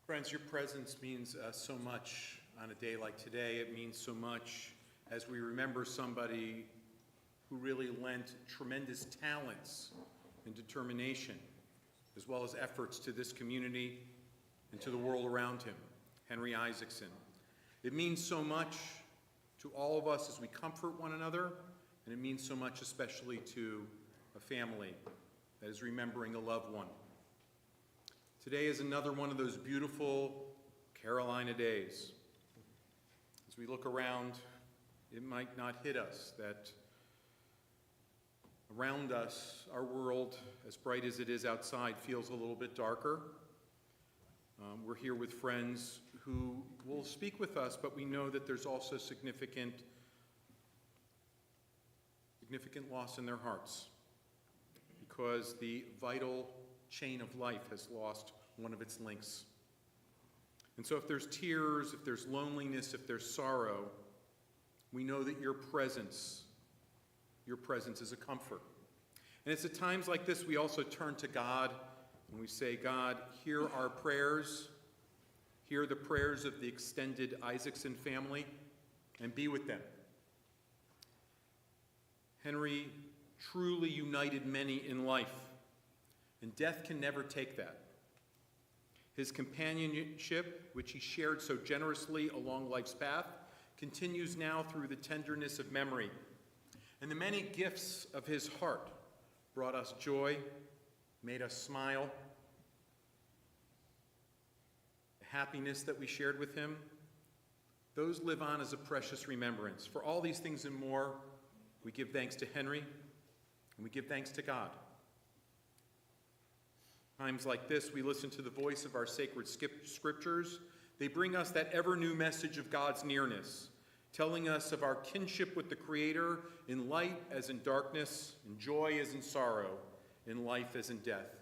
Friends, your presence means so much on a day like today. It means so much as we remember somebody who really lent tremendous talents and determination, as well as efforts to this community and to the world around him, Henry Isaacson. It means so much to all of us as we comfort one another, and it means so much especially to a family that is remembering a loved one. Today is another one of those beautiful Carolina days. As we look around, it might not hit us that around us, our world, as bright as it is outside, feels a little bit darker. We're here with friends who will speak with us, but we know that there's also significant loss in their hearts because the vital chain of life has lost one of its links. And so if there's tears, if there's loneliness, if there's sorrow, we know that your presence is a comfort. And it's at times like this we also turn to God and we say, God, hear our prayers, hear the prayers of the extended Isaacson family, and be with them. Henry truly united many in life, and death can never take that. His companionship, which he shared so generously along life's path, continues now through the tenderness of memory. And the many gifts of his heart brought us joy, made us smile. The happiness that we shared with him, those live on as a precious remembrance. For all these things and more, we give thanks to Henry, and we give thanks to God. Times like this, we listen to the voice of our sacred scriptures. They bring us that ever-new message of God's nearness, telling us of our kinship with the Creator in light as in darkness, in joy as in sorrow, in life as in death.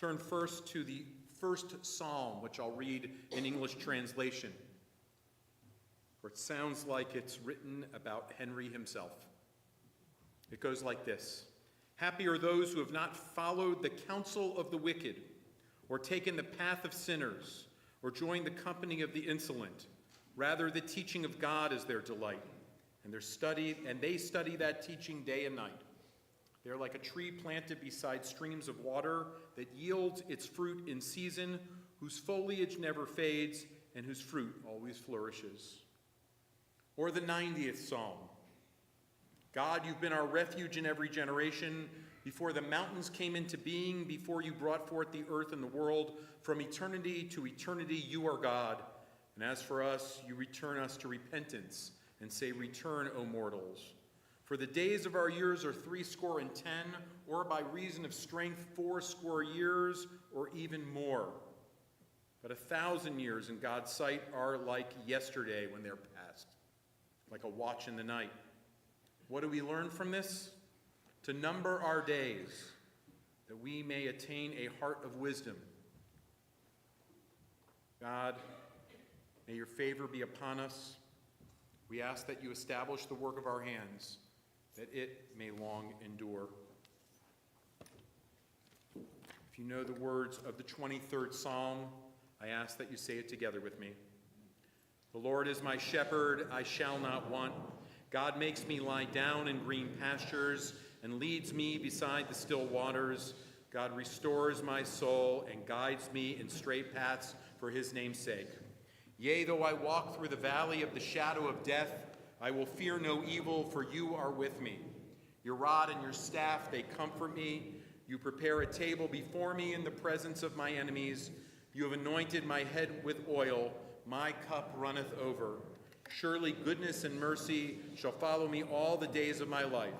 Turn first to the first psalm, which I'll read in English translation, for it sounds like it's written about Henry himself. It goes like this. Happy are those who have not followed the counsel of the wicked, or taken the path of sinners, or joined the company of the insolent. Rather, the teaching of God is their delight, and they study that teaching day and night. They are like a tree planted beside streams of water that yields its fruit in season, whose foliage never fades, and whose fruit always flourishes. Or the 90th Psalm. God, you've been our refuge in every generation. Before the mountains came into being, before you brought forth the earth and the world, from eternity to eternity, you are God. And as for us, you return us to repentance and say, return, O mortals. For the days of our years are 70, or by reason of strength 80 years, or even more. But 1,000 years in God's sight are like yesterday when they're past, like a watch in the night. What do we learn from this? To number our days, that we may attain a heart of wisdom. God, may your favor be upon us. We ask that you establish the work of our hands, that it may long endure. If you know the words of the 23rd Psalm, I ask that you say it together with me. The Lord is my shepherd, I shall not want. God makes me lie down in green pastures and leads me beside the still waters. God restores my soul and guides me in straight paths for his name's sake. Yea, though I walk through the valley of the shadow of death, I will fear no evil, for you are with me. Your rod and your staff, they comfort me. You prepare a table before me in the presence of my enemies. You have anointed my head with oil. My cup runneth over. Surely goodness and mercy shall follow me all the days of my life,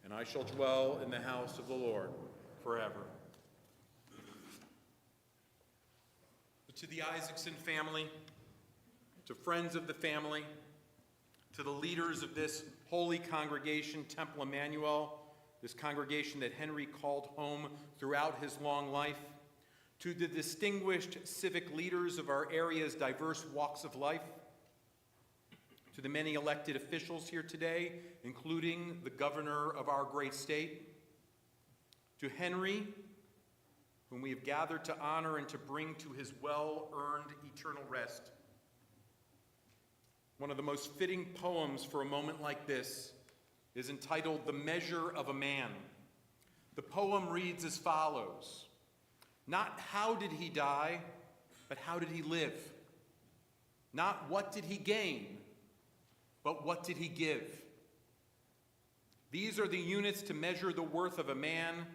and I shall dwell in the house of the Lord forever. To the Isaacson family, to friends of the family, to the leaders of this holy congregation, Temple Emmanuel, this congregation that Henry called home throughout his long life, to the distinguished civic leaders of our area's diverse walks of life, to the many elected officials here today, including the governor of our great state, to Henry, whom we have gathered to honor and to bring to his well-earned eternal rest. One of the most fitting poems for a moment like this is entitled "The Measure of a Man." The poem reads as follows: "Not how did he die, but how did he live? Not what did he gain, but what did he give? These are the units to measure the worth of a man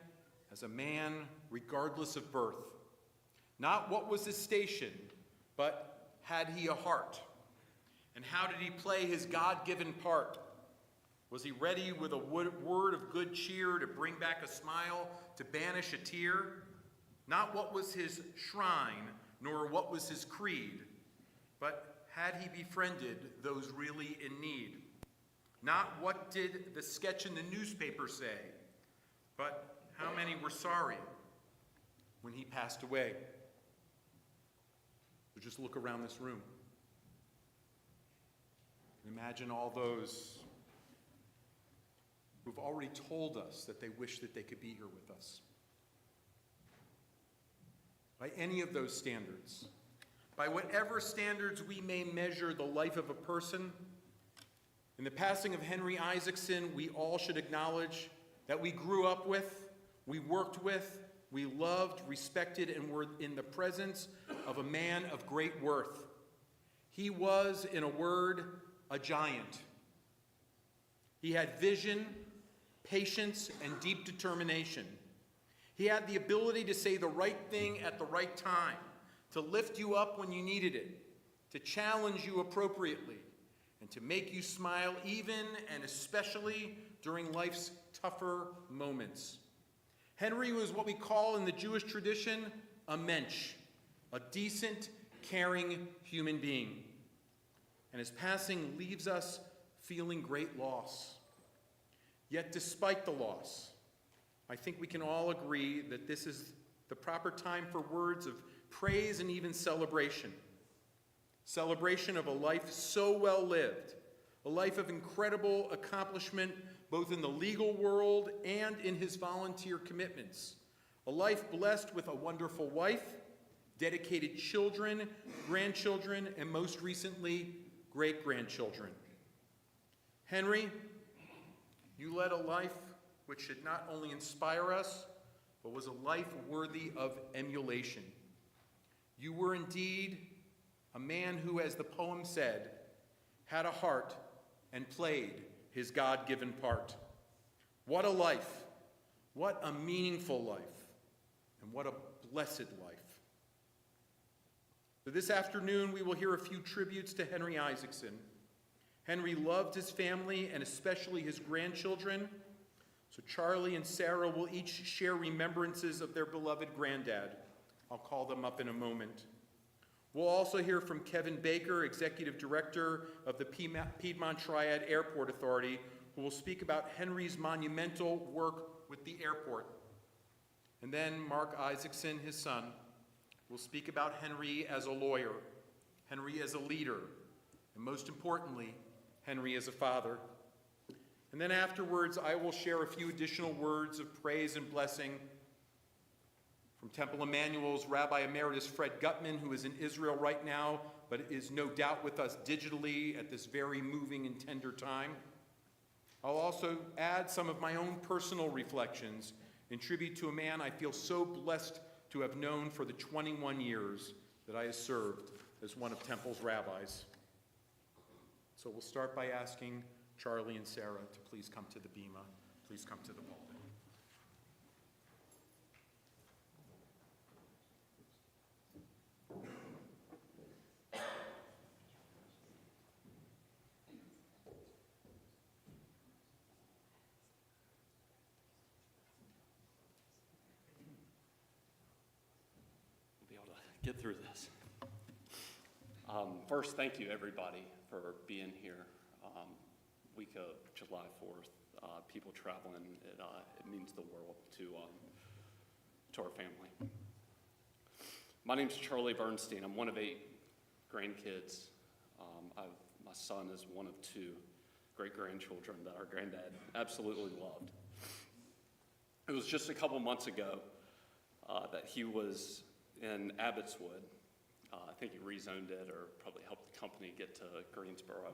as a man regardless of birth. Not what was his station, but had he a heart? And how did he play his God-given part? Was he ready with a word of good cheer to bring back a smile, to banish a tear? Not what was his shrine, nor what was his creed, but had he befriended those really in need? Not what did the sketch in the newspaper say, but how many were sorry when he passed away?" So just look around this room. And imagine all those who've already told us that they wish that they could be here with us. By any of those standards, by whatever standards we may measure the life of a person, in the passing of Henry Isaacson, we all should acknowledge that we grew up with, we worked with, we loved, respected, and were in the presence of a man of great worth. He was, in a word, a giant. He had vision, patience, and deep determination. He had the ability to say the right thing at the right time, to lift you up when you needed it, to challenge you appropriately, and to make you smile even and especially during life's tougher moments. Henry was what we call in the Jewish tradition a mensch, a decent, caring human being. And his passing leaves us feeling great loss. Yet despite the loss, I think we can all agree that this is the proper time for words of praise and even celebration. Celebration of a life so well lived, a life of incredible accomplishment both in the legal world and in his volunteer commitments. A life blessed with a wonderful wife, dedicated children, grandchildren, and most recently, great-grandchildren. Henry, you led a life which should not only inspire us, but was a life worthy of emulation. You were indeed a man who, as the poem said, had a heart and played his God-given part. What a life, what a meaningful life, and what a blessed life. So this afternoon, we will hear a few tributes to Henry Isaacson. Henry loved his family and especially his grandchildren. So Charlie and Sarah will each share remembrances of their beloved granddad. I'll call them up in a moment. We'll also hear from Kevin Baker, Executive Director of the Piedmont Triad Airport Authority, who will speak about Henry's monumental work with the airport. And then Mark Isaacson, his son, will speak about Henry as a lawyer, Henry as a leader, and most importantly, Henry as a father. And then afterwards, I will share a few additional words of praise and blessing from Temple Emmanuel's Rabbi Emeritus Fred Gutman, who is in Israel right now, but is no doubt with us digitally at this very moving and tender time. I'll also add some of my own personal reflections in tribute to a man I feel so blessed to have known for the 21 years that I have served as one of Temple's rabbis. So we'll start by asking Charlie and Sarah to please come to the bema. Please come to the pulpit. Get through this. First, thank you everybody for being here. Week of July 4th, people traveling, it means the world to our family. My name's Charlie Bernstein. I'm one of 8 grandkids. My son is one of 2 great-grandchildren that our granddad absolutely loved. It was just a couple months ago that he was in Abbotswood. I think he rezoned it or probably helped the company get to Greensboro.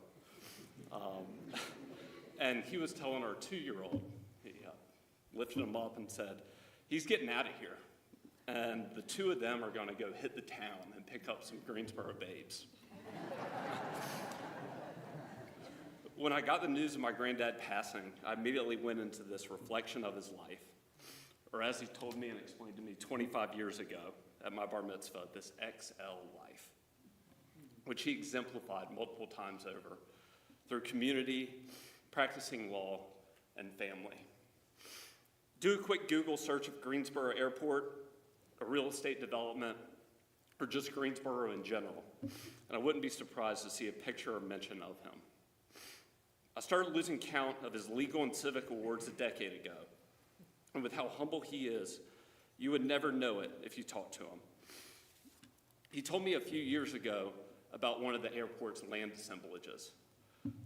And he was telling our 2-year-old, he lifted him up and said, he's getting out of here. And the two of them are going to go hit the town and pick up some Greensboro babes. When I got the news of my granddad passing, I immediately went into this reflection of his life, or as he told me and explained to me 25 years ago at my bar mitzvah, this XL life, which he exemplified multiple times over through community, practicing law, and family. Do a quick Google search of Greensboro Airport, a real estate development, or just Greensboro in general, and I wouldn't be surprised to see a picture or mention of him. I started losing count of his legal and civic awards a decade ago, and with how humble he is, you would never know it if you talked to him. He told me a few years ago about one of the airport's land assemblages.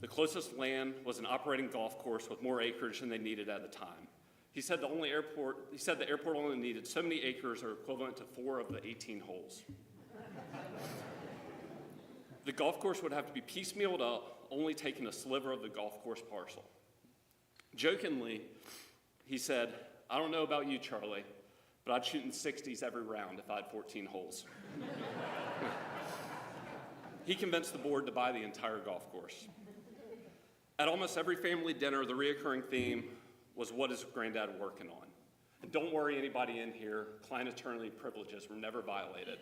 The closest land was an operating golf course with more acreage than they needed at the time. He said the airport only needed so many acres or equivalent to 4 of the 18 holes. The golf course would have to be piecemealed up, only taking a sliver of the golf course parcel. Jokingly, he said, I don't know about you, Charlie, but I'd shoot in 60s every round if I had 14 holes. He convinced the board to buy the entire golf course. At almost every family dinner, the reoccurring theme was, what is Granddad working on? And don't worry, anybody in here, client attorney privileges were never violated.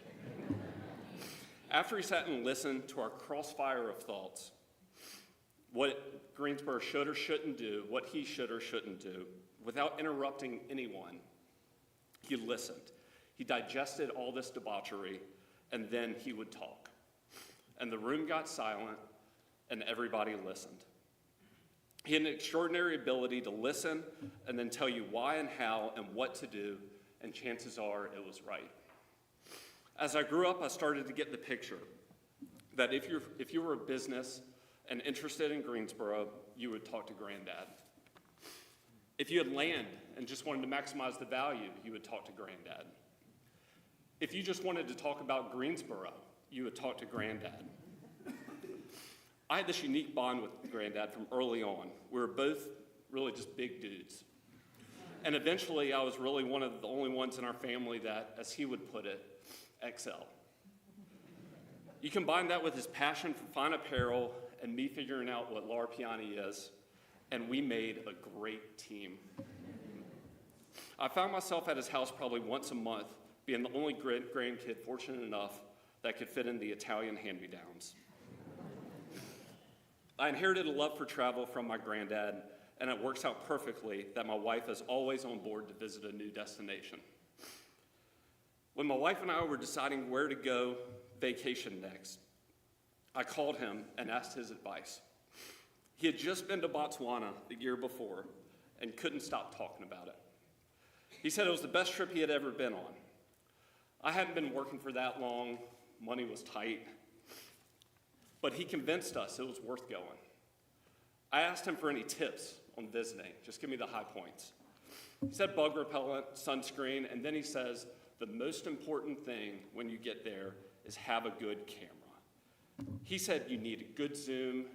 After he sat and listened to our crossfire of thoughts, what Greensboro should or shouldn't do, what he should or shouldn't do, without interrupting anyone, he listened. He digested all this debauchery, and then he would talk. And the room got silent, and everybody listened. He had an extraordinary ability to listen and then tell you why and how and what to do, and chances are it was right. As I grew up, I started to get the picture that if you were a business and interested in Greensboro, you would talk to Granddad. If you had land and just wanted to maximize the value, you would talk to Granddad. If you just wanted to talk about Greensboro, you would talk to Granddad. I had this unique bond with Granddad from early on. We were both really just big dudes. And eventually, I was really one of the only ones in our family that, as he would put it, XL. You combine that with his passion for fine apparel and me figuring out what Laura Piani is, and we made a great team. I found myself at his house probably once a month, being the only grandkid fortunate enough that could fit in the Italian hand-me-downs. I inherited a love for travel from my granddad, and it works out perfectly that my wife is always on board to visit a new destination. When my wife and I were deciding where to go vacation next, I called him and asked his advice. He had just been to Botswana the year before and couldn't stop talking about it. He said it was the best trip he had ever been on. I hadn't been working for that long, money was tight, but he convinced us it was worth going. I asked him for any tips on visiting, just give me the high points. He said bug repellent, sunscreen, and then he says, the most important thing when you get there is have a good camera. He said you need a good zoom,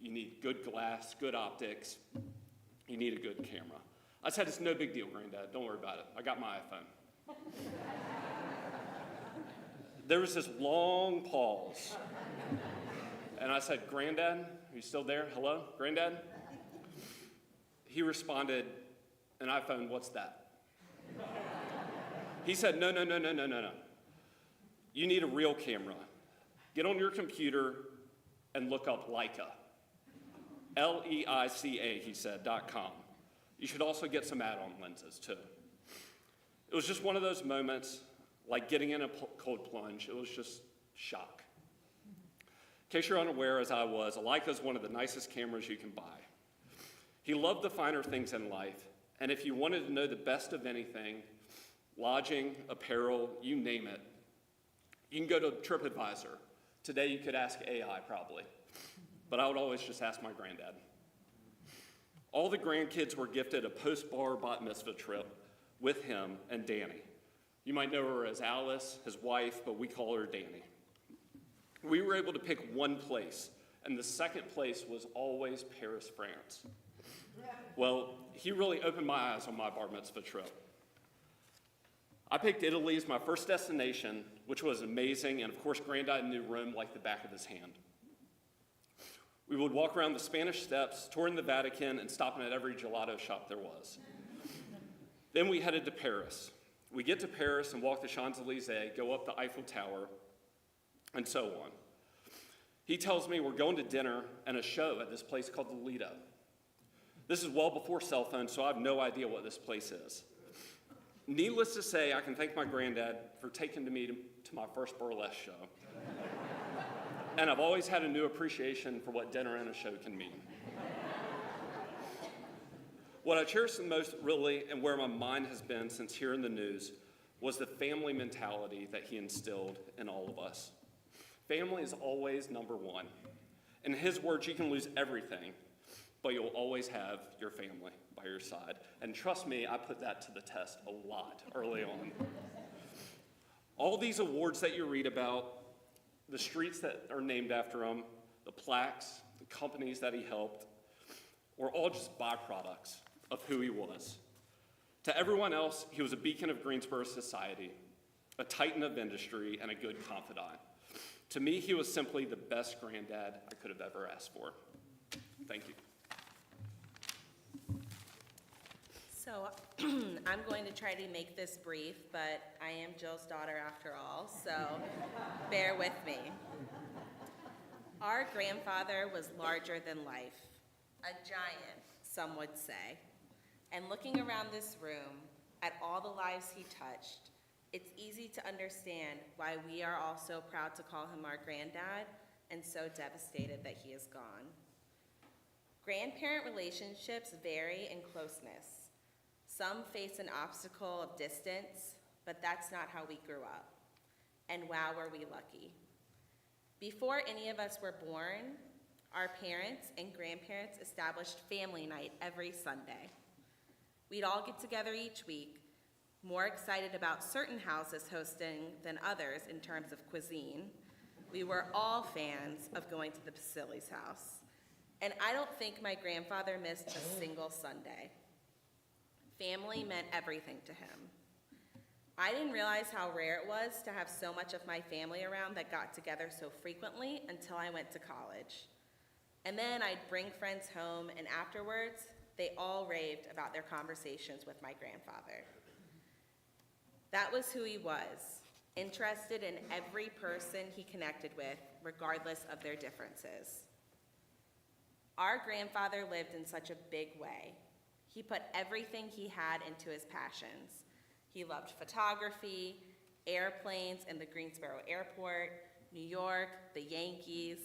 you need good glass, good optics, you need a good camera. I said, it's no big deal, Granddad, don't worry about it. I got my iPhone. There was this long pause. And I said, Granddad, are you still there? Hello, Granddad? He responded, an iPhone, what's that? He said, no. You need a real camera. Get on your computer and look up Leica. Leica, he said, .com. You should also get some add-on lenses, too. It was just one of those moments, like getting in a cold plunge. It was just shock. In case you're unaware, as I was, a Leica is one of the nicest cameras you can buy. He loved the finer things in life, and if you wanted to know the best of anything, lodging, apparel, you name it, you can go to TripAdvisor. Today you could ask AI probably, but I would always just ask my granddad. All the grandkids were gifted a post-bar bat mitzvah trip with him and Danny. You might know her as Alice, his wife, but we call her Danny. We were able to pick one place, and the second place was always Paris, France. Well, he really opened my eyes on my bar mitzvah trip. I picked Italy as my first destination, which was amazing, and of course, Granddad knew Rome like the back of his hand. We would walk around the Spanish Steps, touring the Vatican, and stopping at every gelato shop there was. Then we headed to Paris. We get to Paris and walk the Champs-Élysées, go up the Eiffel Tower, and so on. He tells me we're going to dinner and a show at this place called the Lido. This is well before cell phones, so I have no idea what this place is. Needless to say, I can thank my granddad for taking me to my first burlesque show. And I've always had a new appreciation for what dinner and a show can mean. What I cherish the most, really, and where my mind has been since hearing the news, was the family mentality that he instilled in all of us. Family is always number one. In his words, you can lose everything, but you'll always have your family by your side. And trust me, I put that to the test a lot early on. All these awards that you read about, the streets that are named after him, the plaques, the companies that he helped, were all just byproducts of who he was. To everyone else, he was a beacon of Greensboro society, a titan of industry, and a good confidant. To me, he was simply the best granddad I could have ever asked for. Thank you. So I'm going to try to make this brief, but I am Jill's daughter after all, so bear with me. Our grandfather was larger than life, a giant, some would say. And looking around this room at all the lives he touched, it's easy to understand why we are all so proud to call him our granddad and so devastated that he is gone. Grandparent relationships vary in closeness. Some face an obstacle of distance, but that's not how we grew up. And wow, were we lucky. Before any of us were born, our parents and grandparents established family night every Sunday. We'd all get together each week, more excited about certain houses hosting than others in terms of cuisine. We were all fans of going to the Basili's house. And I don't think my grandfather missed a single Sunday. Family meant everything to him. I didn't realize how rare it was to have so much of my family around that got together so frequently until I went to college. And then I'd bring friends home, and afterwards, they all raved about their conversations with my grandfather. That was who he was, interested in every person he connected with, regardless of their differences. Our grandfather lived in such a big way. He put everything he had into his passions. He loved photography, airplanes and the Greensboro Airport, New York, the Yankees,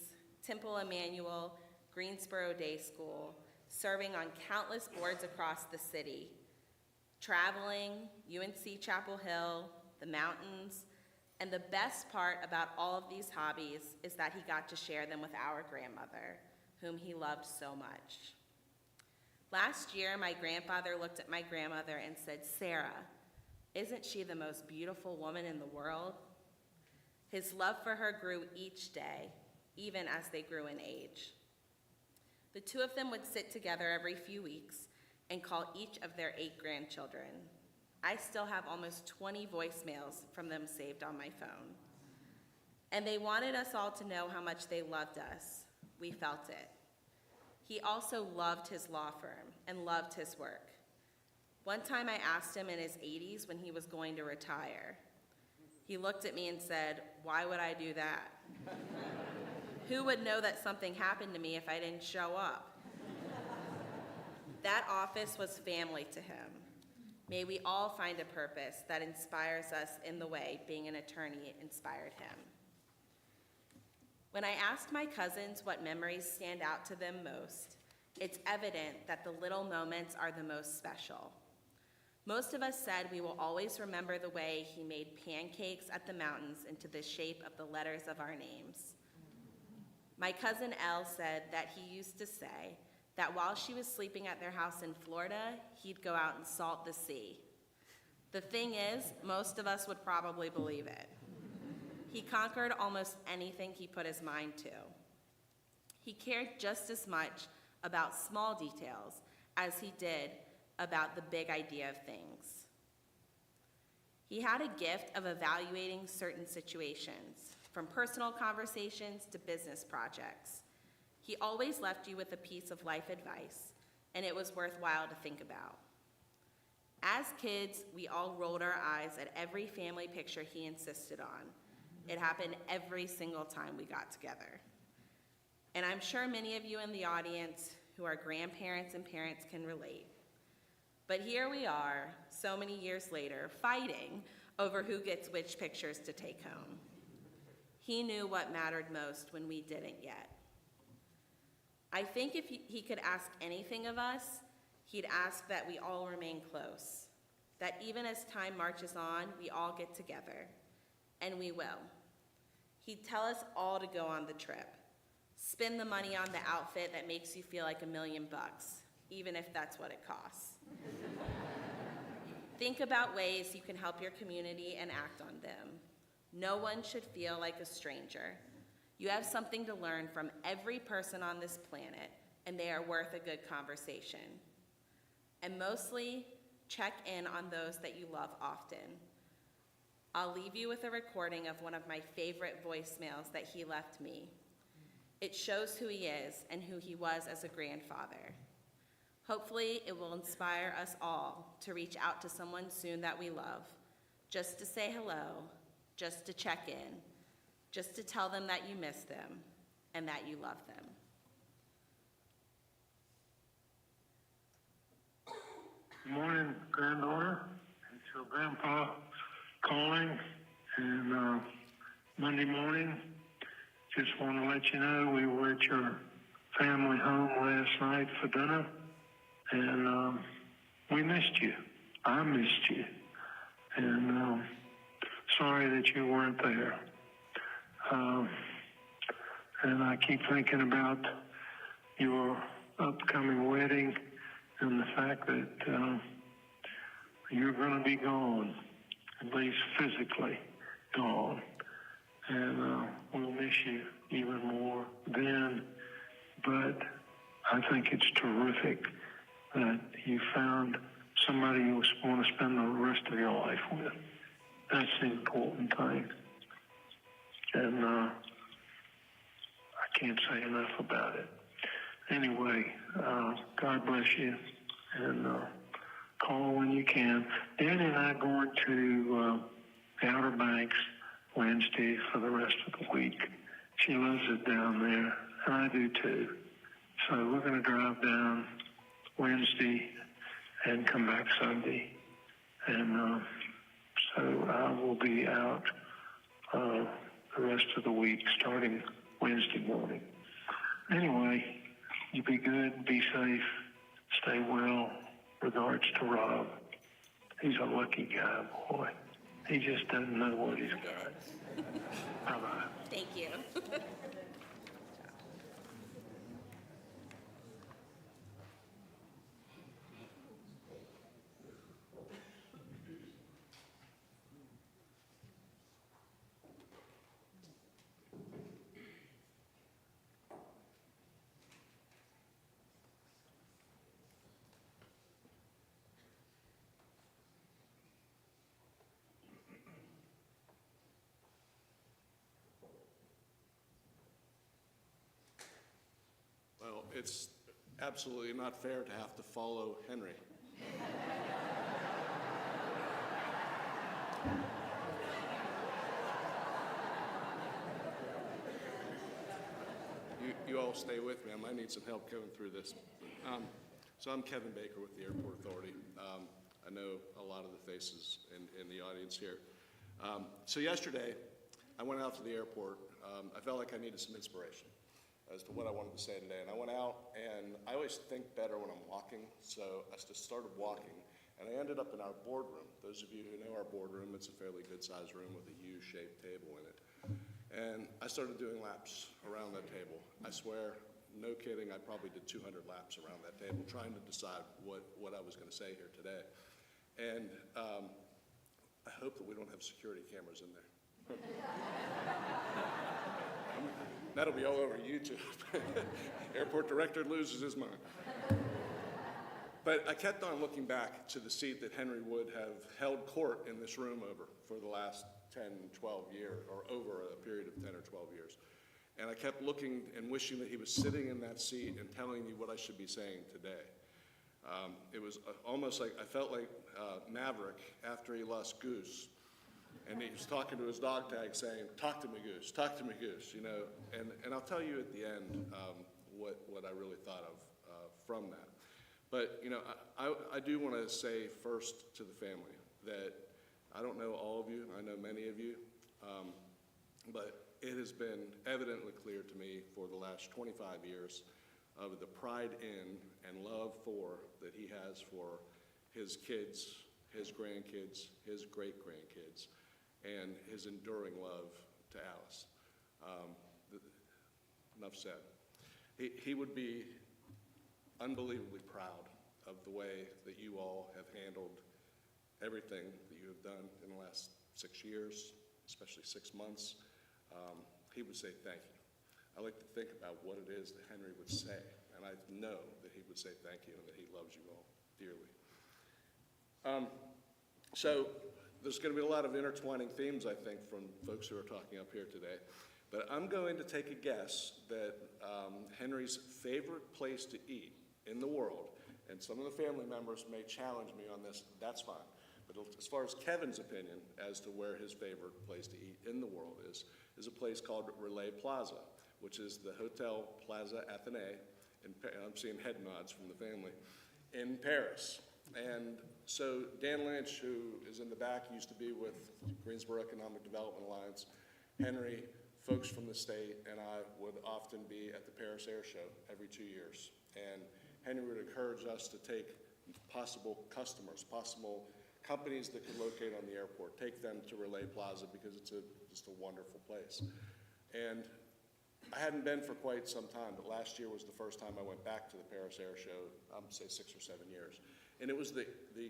Temple Emmanuel, Greensboro Day School, serving on countless boards across the city, traveling, UNC Chapel Hill, the mountains, and the best part about all of these hobbies is that he got to share them with our grandmother, whom he loved so much. Last year, my grandfather looked at my grandmother and said, "Sarah, isn't she the most beautiful woman in the world?" His love for her grew each day, even as they grew in age. The two of them would sit together every few weeks and call each of their 8 grandchildren. I still have almost 20 voicemails from them saved on my phone. And they wanted us all to know how much they loved us. We felt it. He also loved his law firm and loved his work. One time I asked him in his 80s when he was going to retire. He looked at me and said, "Why would I do that? Who would know that something happened to me if I didn't show up?" That office was family to him. May we all find a purpose that inspires us in the way being an attorney inspired him. When I asked my cousins what memories stand out to them most, it's evident that the little moments are the most special. Most of us said we will always remember the way he made pancakes at the mountains into the shape of the letters of our names. My cousin Elle said that he used to say that while she was sleeping at their house in Florida, he'd go out and salt the sea. The thing is, most of us would probably believe it. He conquered almost anything he put his mind to. He cared just as much about small details as he did about the big idea of things. He had a gift of evaluating certain situations, from personal conversations to business projects. He always left you with a piece of life advice, and it was worthwhile to think about. As kids, we all rolled our eyes at every family picture he insisted on. It happened every single time we got together. And I'm sure many of you in the audience who are grandparents and parents can relate. But here we are, so many years later, fighting over who gets which pictures to take home. He knew what mattered most when we didn't yet. I think if he could ask anything of us, he'd ask that we all remain close, that even as time marches on, we all get together, and we will. He'd tell us all to go on the trip, spend the money on the outfit that makes you feel like $1 million, even if that's what it costs. Think about ways you can help your community and act on them. No one should feel like a stranger. You have something to learn from every person on this planet, and they are worth a good conversation. And mostly, check in on those that you love often. I'll leave you with a recording of one of my favorite voicemails that he left me. It shows who he is and who he was as a grandfather. Hopefully, it will inspire us all to reach out to someone soon that we love, just to say hello, just to check in, just to tell them that you miss them and that you love them. Good morning, granddaughter. It's your grandpa calling, and Monday morning, just want to let you know we were at your family home last night for dinner, and we missed you. I missed you, and sorry that you weren't there. And I keep thinking about your upcoming wedding and the fact that you're going to be gone, at least physically gone. And we'll miss you even more then. But I think it's terrific that you found somebody you want to spend the rest of your life with. That's the important thing. And I can't say enough about it. Anyway, God bless you, and call when you can. Danny and I are going to the Outer Banks Wednesday for the rest of the week. She loves it down there, and I do too. So we're going to drive down Wednesday and come back Sunday. And so I will be out the rest of the week, starting Wednesday morning. Anyway, you be good, be safe, stay well. Regards to Rob. He's a lucky guy, boy. He just doesn't know what he's got. Bye-bye. Thank you. Well, it's absolutely not fair to have to follow Henry. You all stay with me. I might need some help going through this. So I'm Kevin Baker with the Airport Authority. I know a lot of the faces in the audience here. So yesterday, I went out to the airport. I felt like I needed some inspiration as to what I wanted to say today. And I went out, and I always think better when I'm walking, so I just started walking, and I ended up in our boardroom. Those of you who know our boardroom, it's a fairly good-sized room with a U-shaped table in it. And I started doing laps around that table. I swear, no kidding, I probably did 200 laps around that table, trying to decide what I was going to say here today. And I hope that we don't have security cameras in there. That'll be all over YouTube. Airport director loses his mind. But I kept on looking back to the seat that Henry would have held court in this room over for the last 10, 12 years, or over a period of 10 or 12 years. And I kept looking and wishing that he was sitting in that seat and telling me what I should be saying today. It was almost like, I felt like Maverick after he lost Goose. And he was talking to his dog tag saying, "Talk to me, Goose, talk to me, Goose," you know. And I'll tell you at the end what I really thought of from that. But, you know, I do want to say first to the family that I don't know all of you, I know many of you, but it has been evidently clear to me for the last 25 years of the pride in and love for that he has for his kids, his grandkids, his great-grandkids, and his enduring love to Alice. Enough said. He would be unbelievably proud of the way that you all have handled everything that you have done in the last 6 years, especially 6 months. He would say thank you. I like to think about what it is that Henry would say, and I know that he would say thank you and that he loves you all dearly. So there's going to be a lot of intertwining themes, I think, from folks who are talking up here today. But I'm going to take a guess that Henry's favorite place to eat in the world, and some of the family members may challenge me on this, that's fine. But as far as Kevin's opinion as to where his favorite place to eat in the world is a place called Relais Plaza, which is the Hotel Plaza Athénée, I'm seeing head nods from the family, in Paris. And so Dan Lynch, who is in the back, used to be with Greensboro Economic Development Alliance. Henry, folks from the state, and I would often be at the Paris Air Show every 2 years. And Henry would encourage us to take possible customers, possible companies that could locate on the airport, take them to Relais Plaza because it's just a wonderful place. And I hadn't been for quite some time, but last year was the first time I went back to the Paris Air Show, I'm gonna say 6 or 7 years. And it was the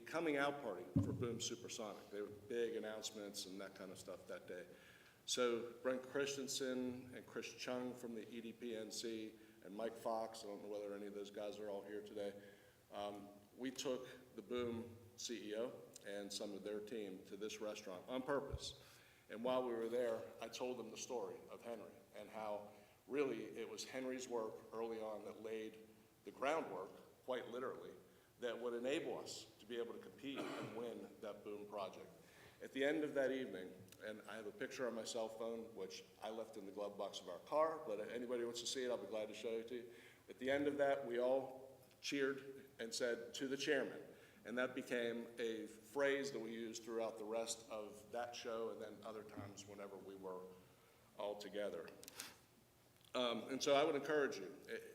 coming out party for Boom Supersonic. They were big announcements and that kind of stuff that day. So Brent Christensen and Chris Chung from the EDPNC and Mike Fox, I don't know whether any of those guys are all here today, we took the Boom CEO and some of their team to this restaurant on purpose. And while we were there, I told them the story of Henry and how really it was Henry's work early on that laid the groundwork, quite literally, that would enable us to be able to compete and win that Boom project. At the end of that evening, and I have a picture on my cell phone, which I left in the glove box of our car, but if anybody wants to see it, I'll be glad to show it to you. At the end of that, we all cheered and said, "To the chairman." And that became a phrase that we used throughout the rest of that show and then other times whenever we were all together. And so I would encourage you,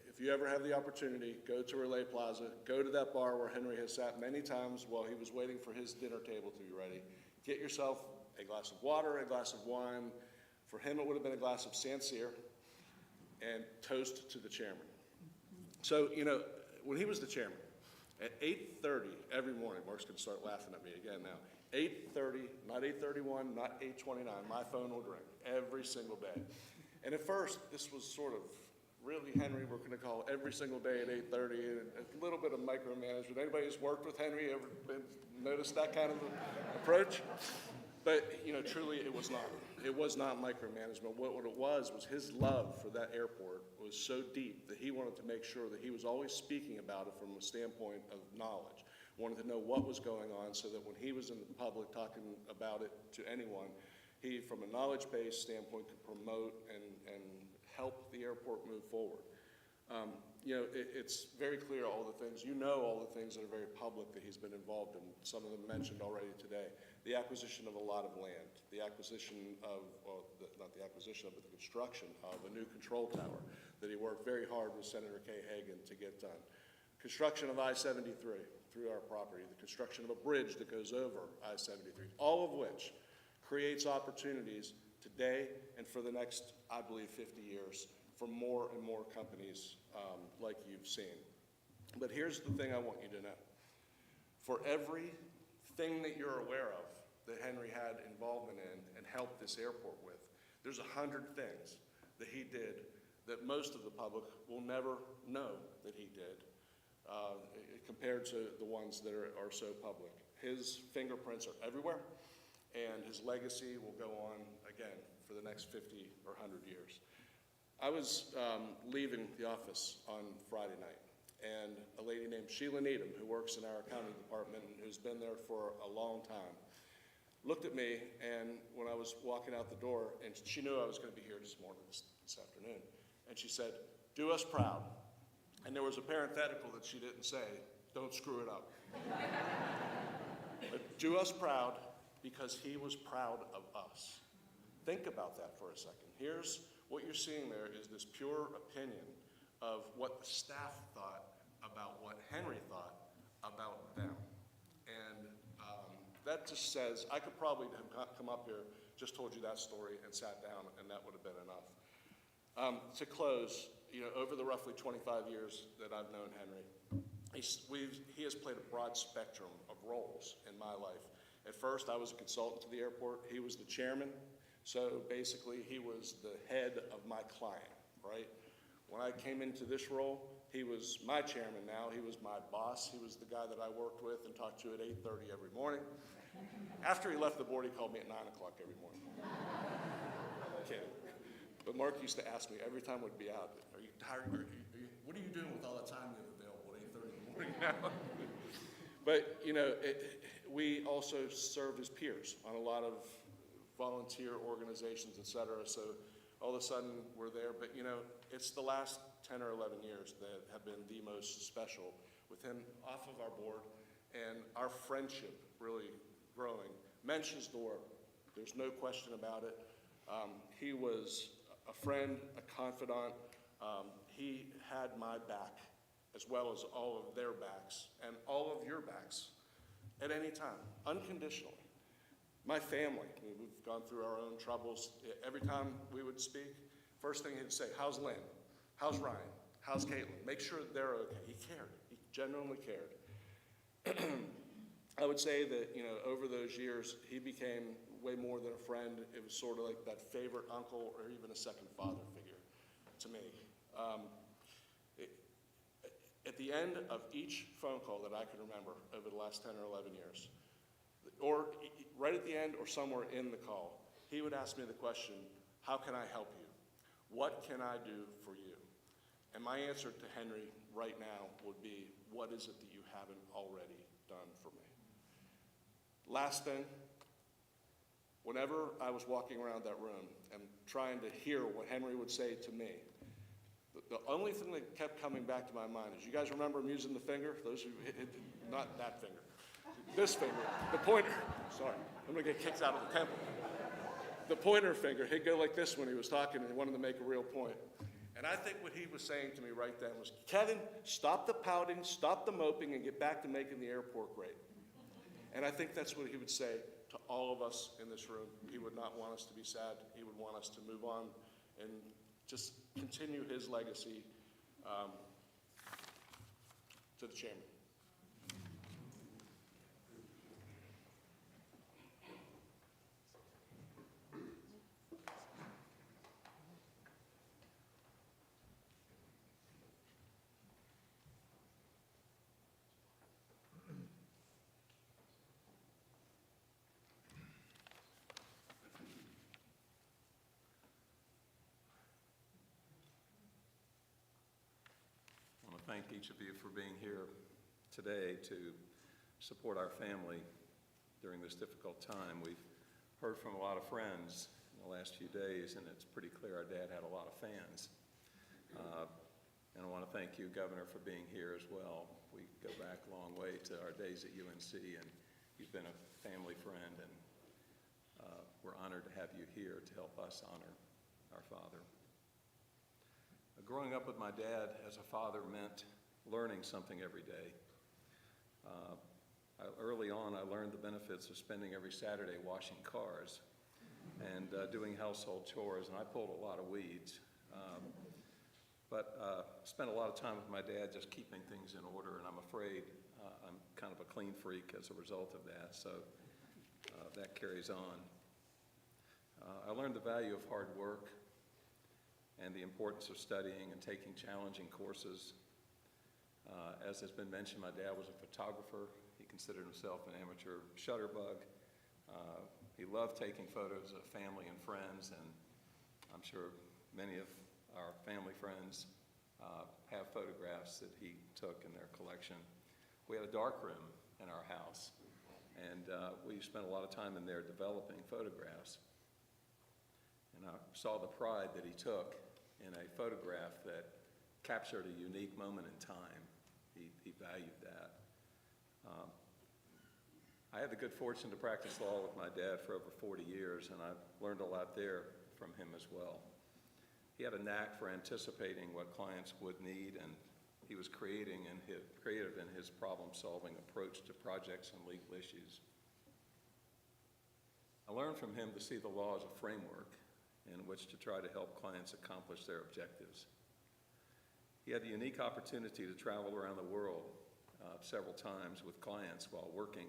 if you ever have the opportunity, go to Relais Plaza, go to that bar where Henry has sat many times while he was waiting for his dinner table to be ready. Get yourself a glass of water, a glass of wine. For him, it would have been a glass of Sancerre, and toast to the chairman. So, you know, when he was the chairman, at 8:30 every morning, Mark's going to start laughing at me again now, 8:30, not 8:31, not 8:29, my phone would ring every single day. And at first, this was sort of, really, Henry, we're going to call every single day at 8:30, and a little bit of micromanagement. Anybody who's worked with Henry ever noticed that kind of approach? But, you know, truly it was not. It was not micromanagement. What it was his love for that airport was so deep that he wanted to make sure that he was always speaking about it from a standpoint of knowledge. Wanted to know what was going on so that when he was in the public talking about it to anyone, he, from a knowledge-based standpoint, could promote and help the airport move forward. You know, it's very clear all the things, all the things that are very public that he's been involved in, some of them mentioned already today. The acquisition of a lot of land, the acquisition of, well, not the acquisition of, but the construction of a new control tower that he worked very hard with Senator Kay Hagan to get done. Construction of I-73 through our property, the construction of a bridge that goes over I-73, all of which creates opportunities today and for the next, I believe, 50 years for more and more companies like you've seen. But here's the thing I want you to know. For everything that you're aware of that Henry had involvement in and helped this airport with. There's 100 things that he did that most of the public will never know that he did, compared to the ones that are so public. His fingerprints are everywhere, and his legacy will go on again for the next 50 or 100 years. I was leaving the office on Friday night, and a lady named Sheila Needham, who works in our accounting department and who's been there for a long time, looked at me, and when I was walking out the door, and she knew I was going to be here this morning, this afternoon, and she said, "Do us proud." And there was a parenthetical that she didn't say, "Don't screw it up." But do us proud because he was proud of us. Think about that for a second. Here's what you're seeing there is this pure opinion of what the staff thought about what Henry thought about them. And that just says, I could probably have come up here, just told you that story and sat down, and that would have been enough. To close, over the roughly 25 years that I've known Henry, he has played a broad spectrum of roles in my life. At first, I was a consultant to the airport. He was the chairman. So basically, he was the head of my client, right? When I came into this role, he was my chairman now. He was my boss. He was the guy that I worked with and talked to at 8:30 every morning. After he left the board, he called me at 9 o'clock every morning. Kidding. But Mark used to ask me every time we'd be out, "Are you tired? What are you doing with all the time you have available at 8:30 in the morning now?" But, we also served as peers on a lot of volunteer organizations, et cetera. So all of a sudden we're there. But, it's the last 10 or 11 years that have been the most special with him off of our board and our friendship really growing. Mentions the work. There's no question about it. He was a friend, a confidant. He had my back as well as all of their backs and all of your backs at any time, unconditionally. My family, we've gone through our own troubles. Every time we would speak, first thing he'd say, "How's Lynn? How's Ryan? How's Caitlin?" Make sure they're okay. He cared. He genuinely cared. I would say that, over those years, he became way more than a friend. It was sort of like that favorite uncle or even a second father figure to me. At the end of each phone call that I can remember over the last 10 or 11 years, or right at the end or somewhere in the call, he would ask me the question, "How can I help you? What can I do for you?" And my answer to Henry right now would be, "What is it that you haven't already done for me?" Last thing, whenever I was walking around that room and trying to hear what Henry would say to me, the only thing that kept coming back to my mind is, you guys remember him using the finger? Those who not that finger, this finger, the pointer. Sorry, I'm going to get kicked out of the temple. The pointer finger, he'd go like this when he was talking and he wanted to make a real point. And I think what he was saying to me right then was, "Kevin, stop the pouting, stop the moping, and get back to making the airport great." And I think that's what he would say to all of us in this room. He would not want us to be sad. He would want us to move on and just continue his legacy to the chairman. Thank each of you for being here today to support our family during this difficult time. We've heard from a lot of friends in the last few days, and it's pretty clear our dad had a lot of fans. And I want to thank you, Governor, for being here as well. We go back a long way to our days at UNC, and you've been a family friend, and we're honored to have you here to help us honor our father. Growing up with my dad as a father meant learning something every day. Early on, I learned the benefits of spending every Saturday washing cars and doing household chores, and I pulled a lot of weeds. But spent a lot of time with my dad just keeping things in order, and I'm afraid I'm kind of a clean freak as a result of that. So that carries on. I learned the value of hard work and the importance of studying and taking challenging courses. As has been mentioned, my dad was a photographer. He considered himself an amateur shutterbug. He loved taking photos of family and friends, and I'm sure many of our family friends have photographs that he took in their collection. We had a dark room in our house, and we spent a lot of time in there developing photographs. And I saw the pride that he took in a photograph that captured a unique moment in time. He valued that. I had the good fortune to practice law with my dad for over 40 years, and I learned a lot there from him as well. He had a knack for anticipating what clients would need, and he was creative in his problem-solving approach to projects and legal issues. I learned from him to see the law as a framework in which to try to help clients accomplish their objectives. He had the unique opportunity to travel around the world several times with clients while working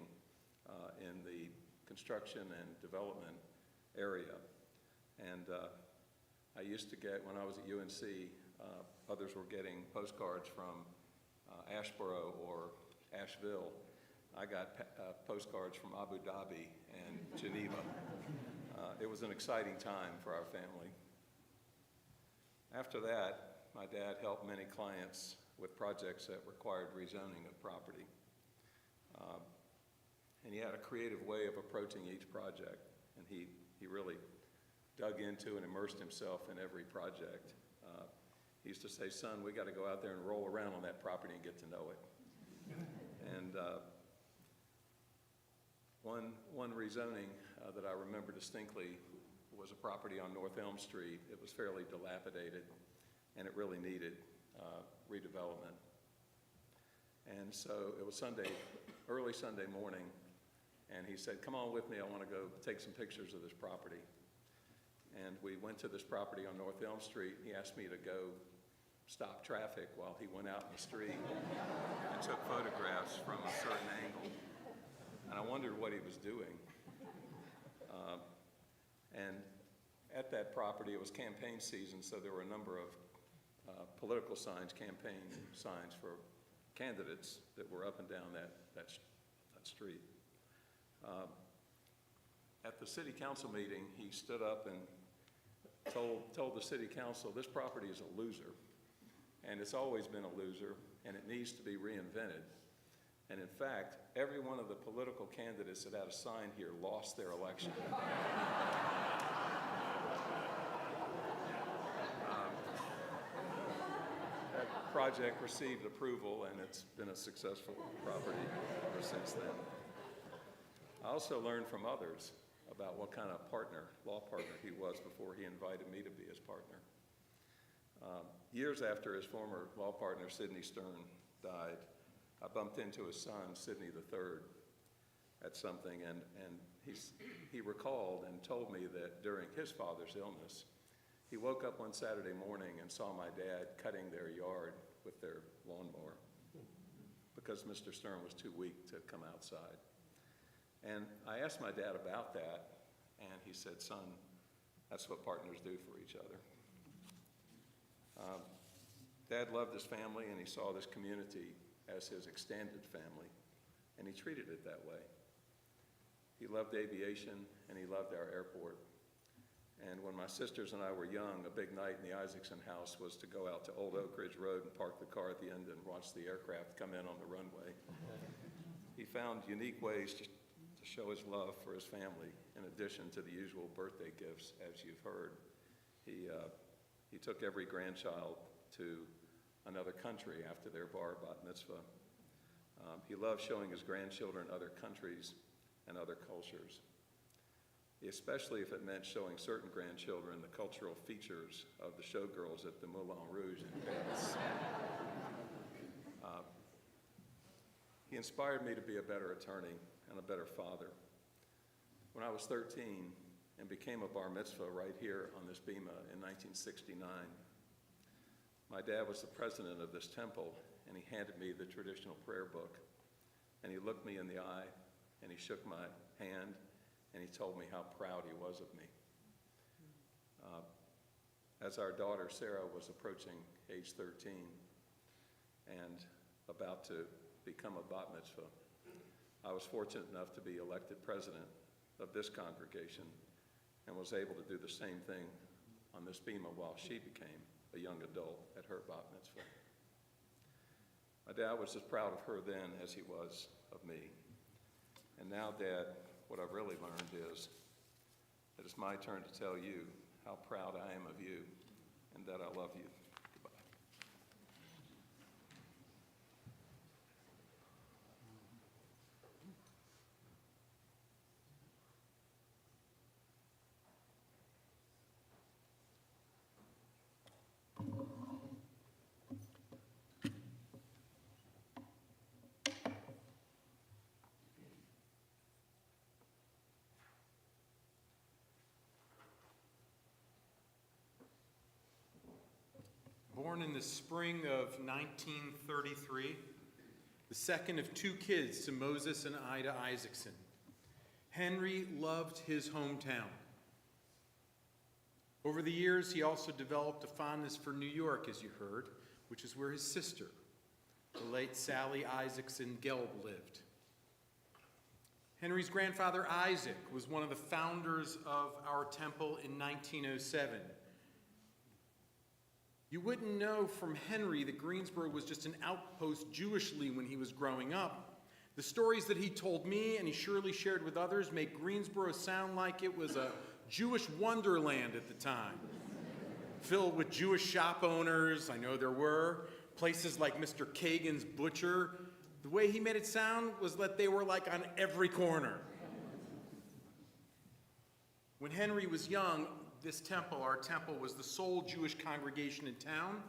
in the construction and development area. And I used to get, when I was at UNC, others were getting postcards from Ashboro or Asheville. I got postcards from Abu Dhabi and Geneva. It was an exciting time for our family. After that, my dad helped many clients with projects that required rezoning of property. And he had a creative way of approaching each project, and he really dug into and immersed himself in every project. He used to say, "Son, we got to go out there and roll around on that property and get to know it." And one rezoning that I remember distinctly was a property on North Elm Street. It was fairly dilapidated, and it really needed redevelopment. And so it was early Sunday morning, and he said, "Come on with me, I want to go take some pictures of this property." And we went to this property on North Elm Street. He asked me to go stop traffic while he went out in the street and took photographs from a certain angle. And I wondered what he was doing. And at that property, it was campaign season, so there were a number of political signs, campaign signs for candidates that were up and down that street. At the city council meeting, he stood up and told the city council, "This property is a loser, and it's always been a loser, and it needs to be reinvented." And in fact, every one of the political candidates that had a sign here lost their election. That project received approval, and it's been a successful property ever since then. I also learned from others about what kind of law partner he was before he invited me to be his partner. Years after his former law partner, Sidney Stern, died, I bumped into his son, Sidney III, at something, and he recalled and told me that during his father's illness, he woke up one Saturday morning and saw my dad cutting their yard with their lawnmower because Mr. Stern was too weak to come outside. And I asked my dad about that, and he said, "Son, that's what partners do for each other." Dad loved his family, and he saw this community as his extended family, and he treated it that way. He loved aviation, and he loved our airport. And when my sisters and I were young, a big night in the Isaacson house was to go out to Old Oak Ridge Road and park the car at the end and watch the aircraft come in on the runway. He found unique ways to show his love for his family, in addition to the usual birthday gifts, as you've heard. He took every grandchild to another country after their bar bat mitzvah. He loved showing his grandchildren other countries and other cultures, especially if it meant showing certain grandchildren the cultural features of the showgirls at the Moulin Rouge in Paris. He inspired me to be a better attorney and a better father. When I was 13 and became a bar mitzvah right here on this bima in 1969, my dad was the president of this temple, and he handed me the traditional prayer book, and he looked me in the eye, and he shook my hand, and he told me how proud he was of me. As our daughter Sarah was approaching age 13 and about to become a bat mitzvah, I was fortunate enough to be elected president of this congregation and was able to do the same thing on this bima while she became a young adult at her bat mitzvah. My dad was as proud of her then as he was of me. And now, Dad, what I've really learned is that it's my turn to tell you how proud I am of you and that I love you. Goodbye. Born in the spring of 1933, the second of two kids to Moses and Ida Isaacson, Henry loved his hometown. Over the years, he also developed a fondness for New York, as you heard, which is where his sister, the late Sally Isaacson Gelb, lived. Henry's grandfather Isaac was one of the founders of our temple in 1907. You wouldn't know from Henry that Greensboro was just an outpost Jewishly when he was growing up. The stories that he told me, and he surely shared with others, make Greensboro sound like it was a Jewish wonderland at the time, filled with Jewish shop owners. I know there were places like Mr. Kagan's Butcher. The way he made it sound was that they were like on every corner. When Henry was young, this temple, our temple, was the sole Jewish congregation in town.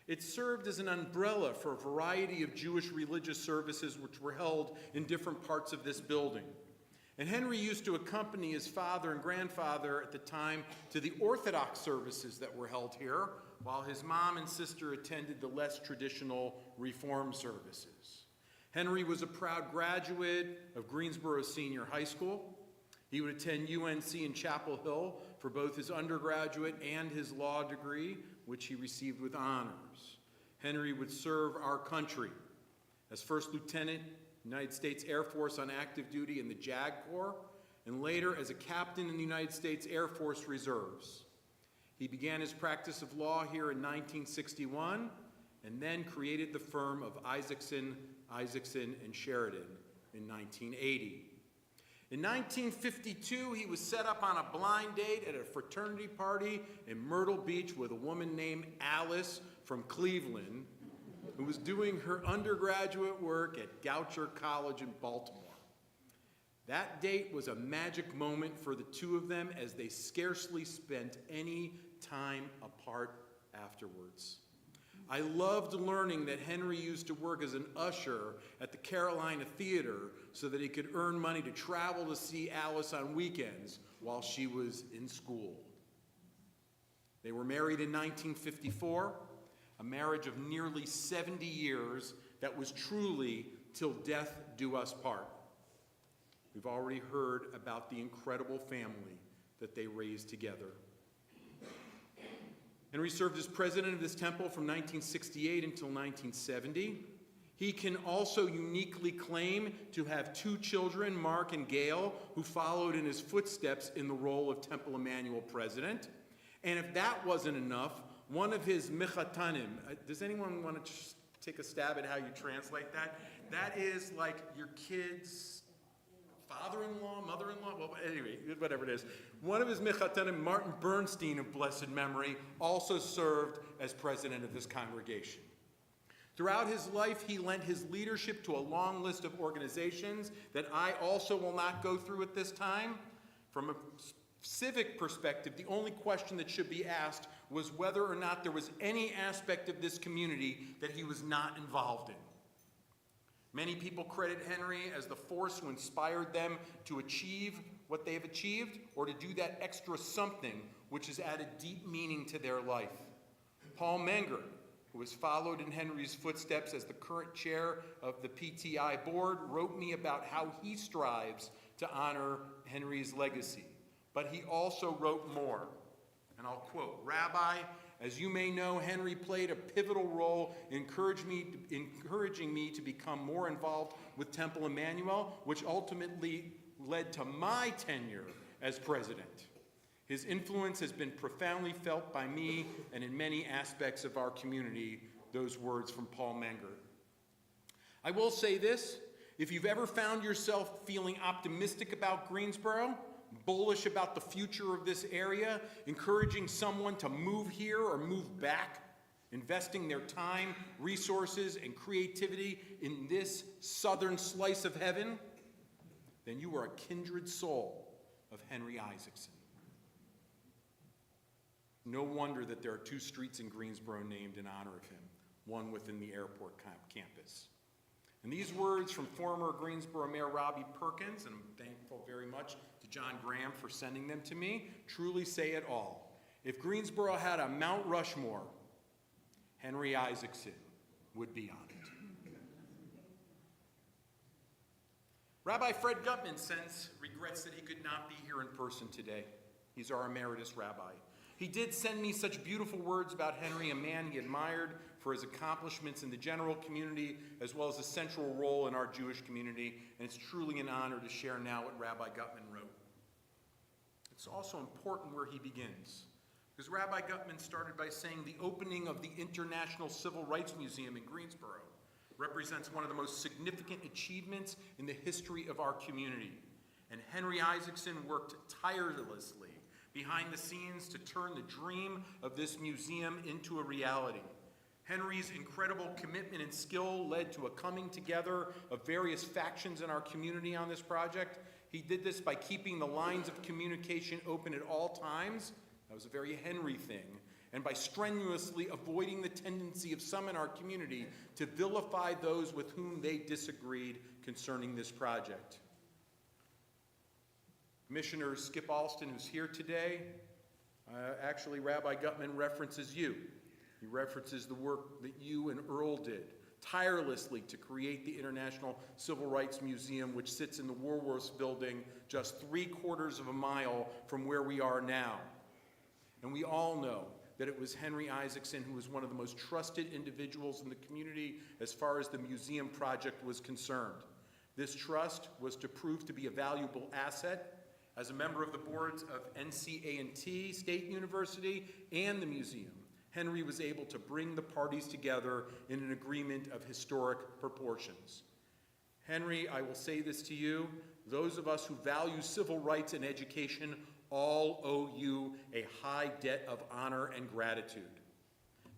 It served as an umbrella for a variety of Jewish religious services which were held in different parts of this building. And Henry used to accompany his father and grandfather at the time to the Orthodox services that were held here, while his mom and sister attended the less traditional Reform services. Henry was a proud graduate of Greensboro Senior High School. He would attend UNC in Chapel Hill for both his undergraduate and his law degree, which he received with honors. Henry would serve our country as First Lieutenant, United States Air Force on active duty in the JAG Corps, and later as a captain in the United States Air Force Reserves. He began his practice of law here in 1961 and then created the firm of Isaacson, and Sheridan in 1980. In 1952, he was set up on a blind date at a fraternity party in Myrtle Beach with a woman named Alice from Cleveland, who was doing her undergraduate work at Goucher College in Baltimore. That date was a magic moment for the two of them, as they scarcely spent any time apart afterwards. I loved learning that Henry used to work as an usher at the Carolina Theater so that he could earn money to travel to see Alice on weekends while she was in school. They were married in 1954, a marriage of nearly 70 years that was truly till death do us part. We've already heard about the incredible family that they raised together. Henry served as president of this temple from 1968 until 1970. He can also uniquely claim to have two children, Mark and Gail, who followed in his footsteps in the role of Temple Emmanuel president. And if that wasn't enough, one of his michatanim, does anyone want to just take a stab at how you translate that? That is like your kid's father-in-law, mother-in-law, well, anyway, whatever it is. One of his michatanim, Martin Bernstein of blessed memory, also served as president of this congregation. Throughout his life, he lent his leadership to a long list of organizations that I also will not go through at this time. From a civic perspective, the only question that should be asked was whether or not there was any aspect of this community that he was not involved in. Many people credit Henry as the force who inspired them to achieve what they have achieved, or to do that extra something which has added deep meaning to their life. Paul Menger, who has followed in Henry's footsteps as the current chair of the PTI board, wrote me about how he strives to honor Henry's legacy. But he also wrote more, and I'll quote, "Rabbi, as you may know, Henry played a pivotal role in encouraging me to become more involved with Temple Emmanuel, which ultimately led to my tenure as president. His influence has been profoundly felt by me and in many aspects of our community," those words from Paul Menger. I will say this, if you've ever found yourself feeling optimistic about Greensboro, bullish about the future of this area, encouraging someone to move here or move back, investing their time, resources, and creativity in this southern slice of heaven, then you are a kindred soul of Henry Isaacson. No wonder that there are 2 streets in Greensboro named in honor of him, one within the airport campus. And these words from former Greensboro Mayor Robbie Perkins, and I'm thankful very much to John Graham for sending them to me, truly say it all. If Greensboro had a Mount Rushmore, Henry Isaacson would be on it. Rabbi Fred Gutman regrets that he could not be here in person today. He's our emeritus rabbi. He did send me such beautiful words about Henry, a man he admired for his accomplishments in the general community, as well as a central role in our Jewish community, and it's truly an honor to share now what Rabbi Gutman wrote. It's also important where he begins, because Rabbi Gutman started by saying the opening of the International Civil Rights Museum in Greensboro represents one of the most significant achievements in the history of our community, and Henry Isaacson worked tirelessly behind the scenes to turn the dream of this museum into a reality. Henry's incredible commitment and skill led to a coming together of various factions in our community on this project. He did this by keeping the lines of communication open at all times. That was a very Henry thing. And by strenuously avoiding the tendency of some in our community to vilify those with whom they disagreed concerning this project. Commissioner Skip Alston, who's here today, actually Rabbi Gutman references you. He references the work that you and Earl did tirelessly to create the International Civil Rights Museum, which sits in the Woolworths building just 3/4 of a mile from where we are now. And we all know that it was Henry Isaacson who was one of the most trusted individuals in the community as far as the museum project was concerned. This trust was to prove to be a valuable asset. As a member of the boards of NCA&T State University and the museum, Henry was able to bring the parties together in an agreement of historic proportions. Henry, I will say this to you, those of us who value civil rights and education all owe you a high debt of honor and gratitude.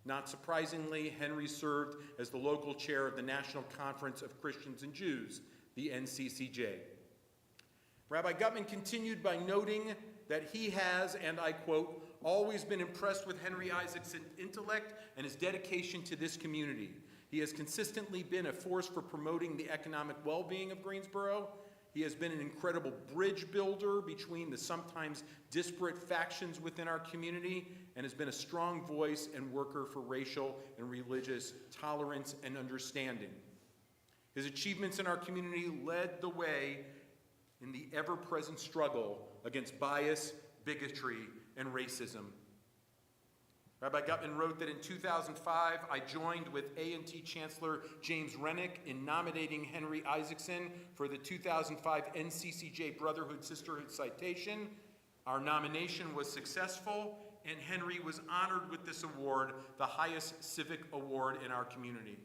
Not surprisingly, Henry served as the local chair of the National Conference of Christians and Jews, the NCCJ. Rabbi Gutman continued by noting that he has, and I quote, always been impressed with Henry Isaacson's intellect and his dedication to this community. He has consistently been a force for promoting the economic well-being of Greensboro. He has been an incredible bridge builder between the sometimes disparate factions within our community and has been a strong voice and worker for racial and religious tolerance and understanding. His achievements in our community led the way in the ever-present struggle against bias, bigotry, and racism. Rabbi Gutman wrote that in 2005, I joined with A&T Chancellor James Rennick in nominating Henry Isaacson for the 2005 NCCJ Brotherhood Sisterhood Citation. Our nomination was successful, and Henry was honored with this award, the highest civic award in our community.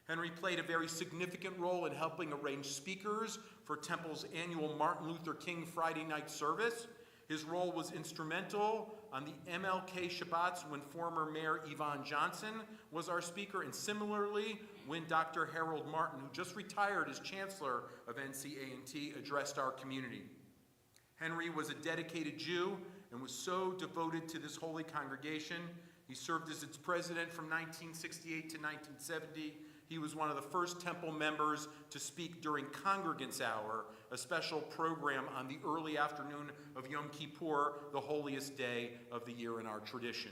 Henry played a very significant role in helping arrange speakers for Temple's annual Martin Luther King Friday night service. His role was instrumental on the MLK Shabbats when former Mayor Yvonne Johnson was our speaker, and similarly when Dr. Harold Martin, who just retired as Chancellor of NCA&T, addressed our community. Henry was a dedicated Jew and was so devoted to this holy congregation. He served as its president from 1968 to 1970. He was one of the first Temple members to speak during Congregants' Hour, a special program on the early afternoon of Yom Kippur, the holiest day of the year in our tradition.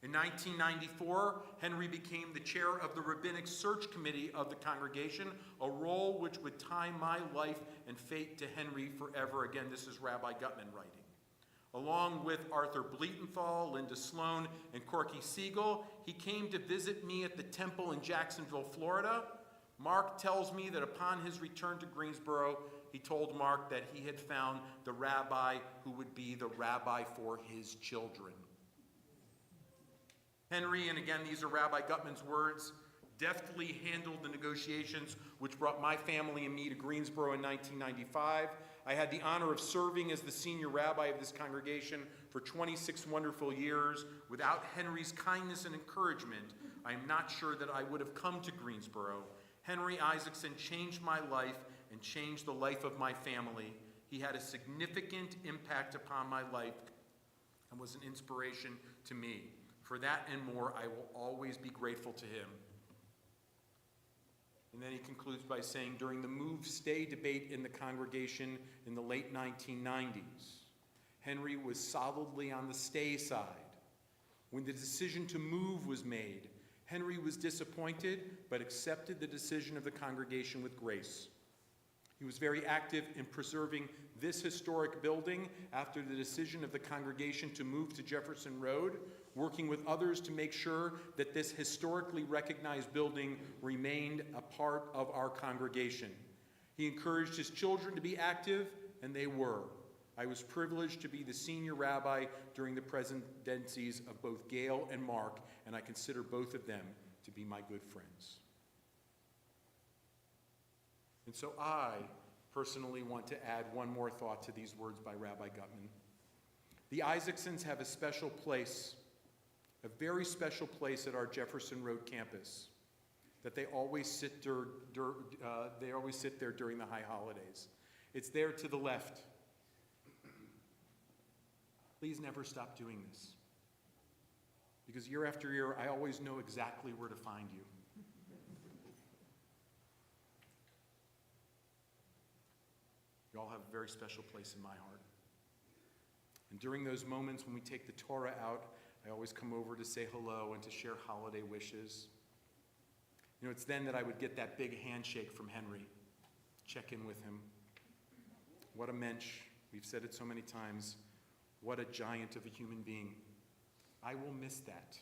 In 1994, Henry became the chair of the Rabbinic Search Committee of the congregation, a role which would tie my life and fate to Henry forever. Again, this is Rabbi Gutman writing. Along with Arthur Bleetenthal, Linda Sloan, and Corky Siegel, he came to visit me at the temple in Jacksonville, Florida. Mark tells me that upon his return to Greensboro, he told Mark that he had found the rabbi who would be the rabbi for his children. Henry, and again, these are Rabbi Gutman's words, deftly handled the negotiations which brought my family and me to Greensboro in 1995. I had the honor of serving as the senior rabbi of this congregation for 26 wonderful years. Without Henry's kindness and encouragement, I am not sure that I would have come to Greensboro. Henry Isaacson changed my life and changed the life of my family. He had a significant impact upon my life and was an inspiration to me. For that and more, I will always be grateful to him. And then he concludes by saying, during the move-stay debate in the congregation in the late 1990s, Henry was solidly on the stay side. When the decision to move was made, Henry was disappointed, but accepted the decision of the congregation with grace. He was very active in preserving this historic building after the decision of the congregation to move to Jefferson Road, working with others to make sure that this historically recognized building remained a part of our congregation. He encouraged his children to be active, and they were. I was privileged to be the senior rabbi during the presidencies of both Gail and Mark, and I consider both of them to be my good friends. And so I personally want to add one more thought to these words by Rabbi Gutman. The Isaacsons have a special place, a very special place at our Jefferson Road campus, that they always sit there during the high holidays. It's there to the left. Please never stop doing this, because year after year, I always know exactly where to find you. You all have a very special place in my heart. And during those moments when we take the Torah out, I always come over to say hello and to share holiday wishes. You know, it's then that I would get that big handshake from Henry, check in with him. What a mensch. We've said it so many times. What a giant of a human being. I will miss that,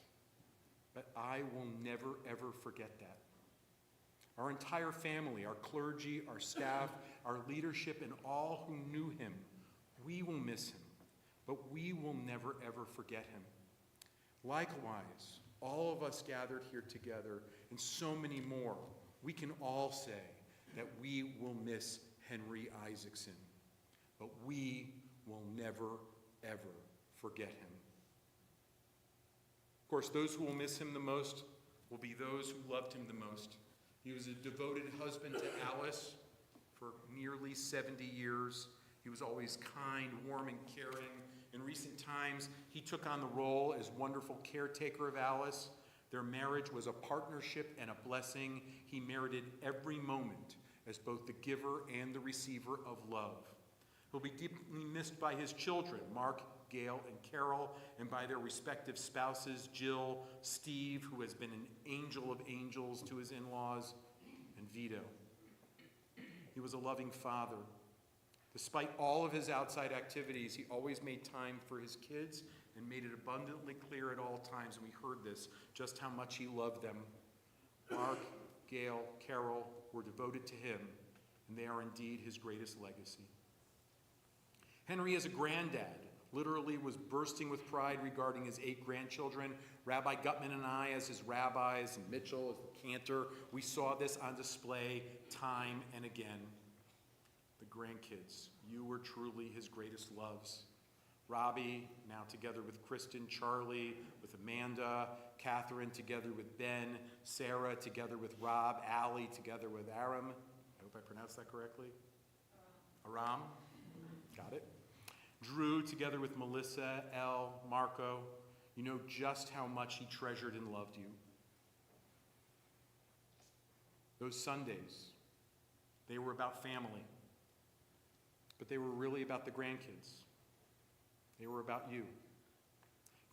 but I will never, ever forget that. Our entire family, our clergy, our staff, our leadership, and all who knew him, we will miss him, but we will never, ever forget him. Likewise, all of us gathered here together, and so many more, we can all say that we will miss Henry Isaacson, but we will never, ever forget him. Of course, those who will miss him the most will be those who loved him the most. He was a devoted husband to Alice for nearly 70 years. He was always kind, warm, and caring. In recent times, he took on the role as wonderful caretaker of Alice. Their marriage was a partnership and a blessing. He merited every moment as both the giver and the receiver of love. He'll be deeply missed by his children, Mark, Gail, and Carol, and by their respective spouses, Jill, Steve, who has been an angel of angels to his in-laws, and Vito. He was a loving father. Despite all of his outside activities, he always made time for his kids and made it abundantly clear at all times, and we heard this, just how much he loved them. Mark, Gail, Carol were devoted to him, and they are indeed his greatest legacy. Henry, as a granddad, literally was bursting with pride regarding his 8 grandchildren. Rabbi Gutman and I, as his rabbis, and Mitchell as the cantor, we saw this on display time and again. The grandkids, you were truly his greatest loves. Robbie, now together with Kristen, Charlie, with Amanda, Catherine together with Ben, Sarah together with Rob, Allie together with Aram. I hope I pronounced that correctly. Aram. Got it. Drew together with Melissa, Elle, Marco. You know just how much he treasured and loved you. Those Sundays, they were about family, but they were really about the grandkids. They were about you.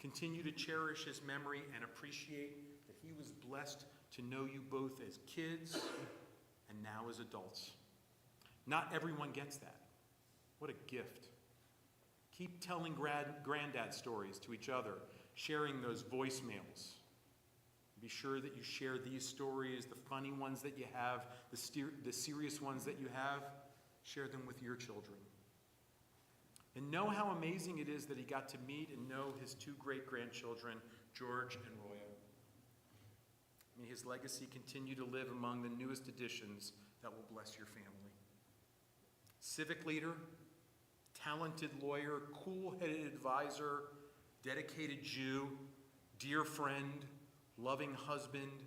Continue to cherish his memory and appreciate that he was blessed to know you both as kids and now as adults. Not everyone gets that. What a gift. Keep telling granddad stories to each other, sharing those voicemails. Be sure that you share these stories, the funny ones that you have, the serious ones that you have, share them with your children. And know how amazing it is that he got to meet and know his two great-grandchildren, George and Roya. May his legacy continue to live among the newest additions that will bless your family. Civic leader, talented lawyer, cool-headed advisor, dedicated Jew, dear friend, loving husband,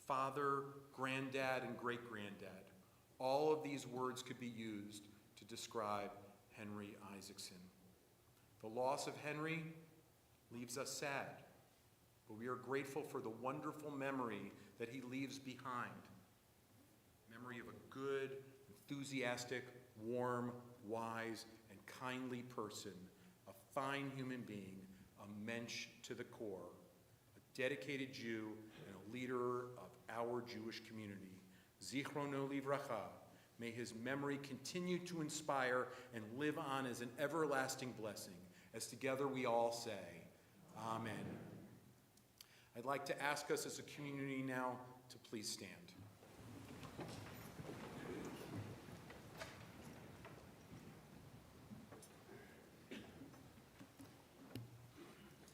father, granddad, and great-granddad. All of these words could be used to describe Henry Isaacson. The loss of Henry leaves us sad, but we are grateful for the wonderful memory that he leaves behind. Memory of a good, enthusiastic, warm, wise, and kindly person, a fine human being, a mensch to the core, a dedicated Jew, and a leader of our Jewish community. Zichrono livracha. May his memory continue to inspire and live on as an everlasting blessing, as together we all say, Amen. I'd like to ask us as a community now to please stand.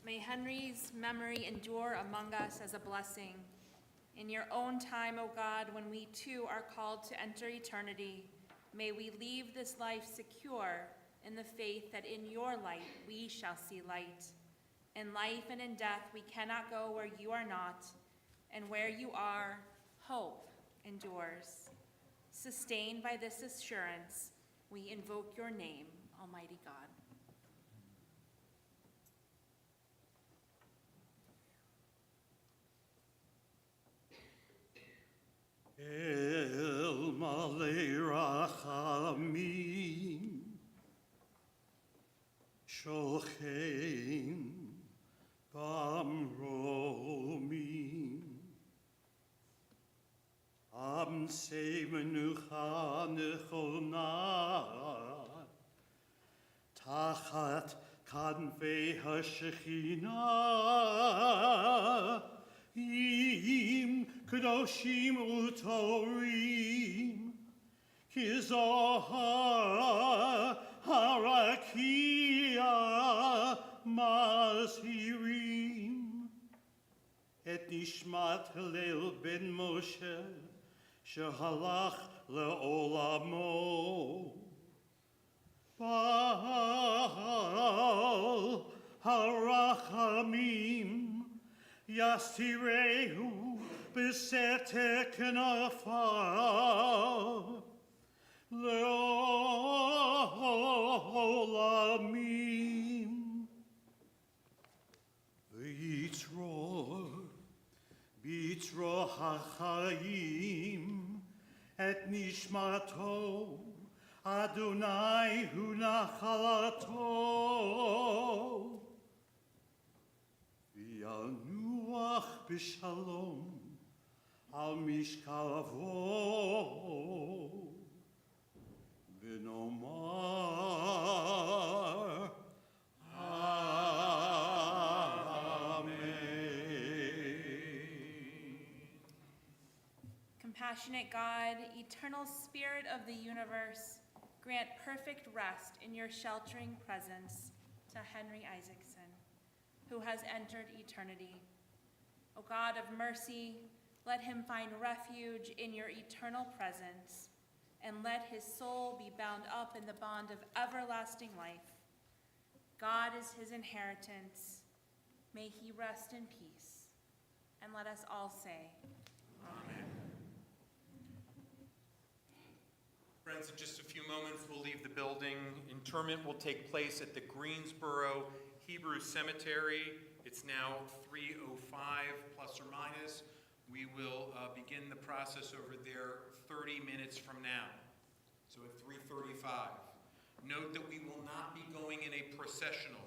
May Henry's memory endure among us as a blessing. In your own time, O God, when we too are called to enter eternity, may we leave this life secure in the faith that in your light we shall see light. In life and in death we cannot go where you are not, and where you are, hope endures. Sustained by this assurance, we invoke your name, Almighty God. El malei rachamim sholchein bamromim am semenucha nechona tachat kanvei hashechina im kadoshim utorim kizohar harakia mazhirim et nishmat Hillel ben Moshe shehalach leolamo Baal harachamim Yastirehu beseter kenafar leolamim V'yitro hachayim et nishmato Adonai hu nachalato V'yanuach b'shalom al mishkavo v'nomar Compassionate God, eternal Spirit of the universe, grant perfect rest in your sheltering presence to Henry Isaacson, who has entered eternity. O God of mercy, let him find refuge in your eternal presence, and let his soul be bound up in the bond of everlasting life. God is his inheritance. May he rest in peace. And let us all say, Amen. Friends, in just a few moments, we'll leave the building. Interment will take place at the Greensboro Hebrew Cemetery. It's now 3:05 plus or minus. We will begin the process over there 30 minutes from now, so at 3:35. Note that we will not be going in a processional.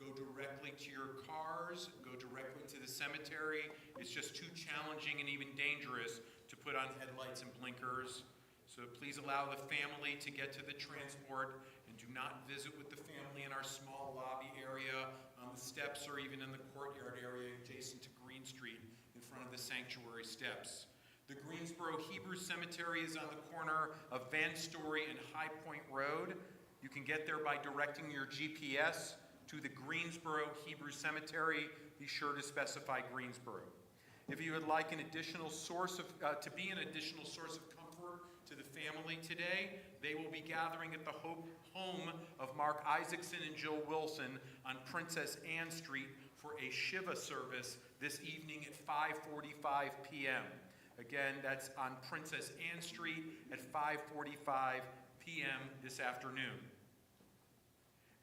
go directly to your cars, go directly to the cemetery. It's just too challenging and even dangerous to put on headlights and blinkers. So please allow the family to get to the transport and do not visit with the family in our small lobby area, on the steps, or even in the courtyard area adjacent to Green Street in front of the sanctuary steps. The Greensboro Hebrew Cemetery is on the corner of Van Story and High Point Road. You can get there by directing your GPS to the Greensboro Hebrew Cemetery. Be sure to specify Greensboro. If you would like an additional source of, to be an additional source of comfort to the family today, they will be gathering at the home of Mark Isaacson and Jill Wilson on Princess Anne Street for a Shiva service this evening at 5:45 p.m. Again, that's on Princess Anne Street at 5:45 p.m. this afternoon.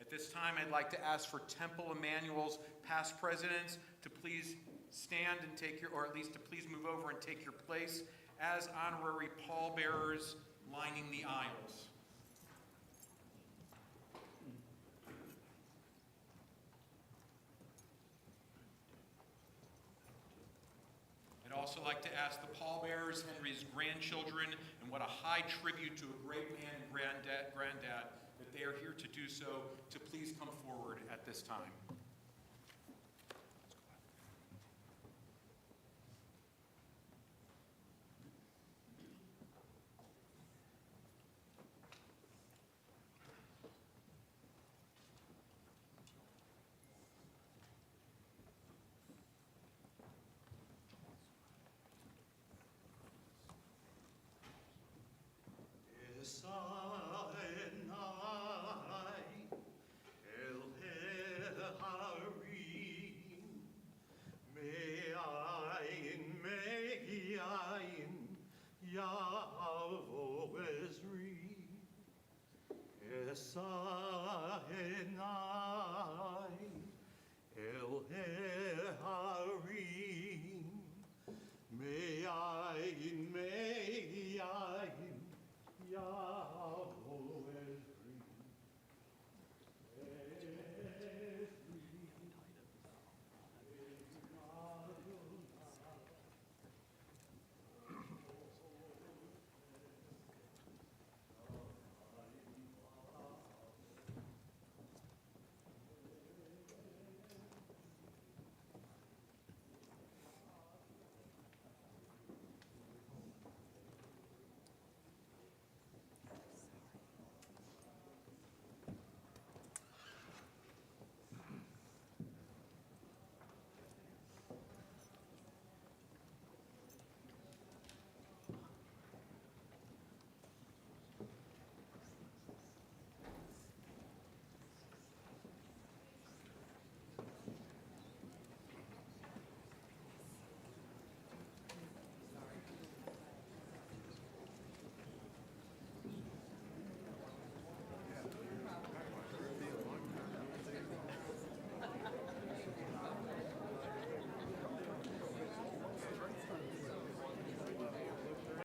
At this time, I'd like to ask for Temple Emmanuel's past presidents to please stand and take your, or at least to please move over and take your place as honorary pallbearers lining the aisles. I'd also like to ask the pallbearers, Henry's grandchildren, and what a high tribute to a great man and granddad, that they are here to do so, to please come forward at this time. Yahweh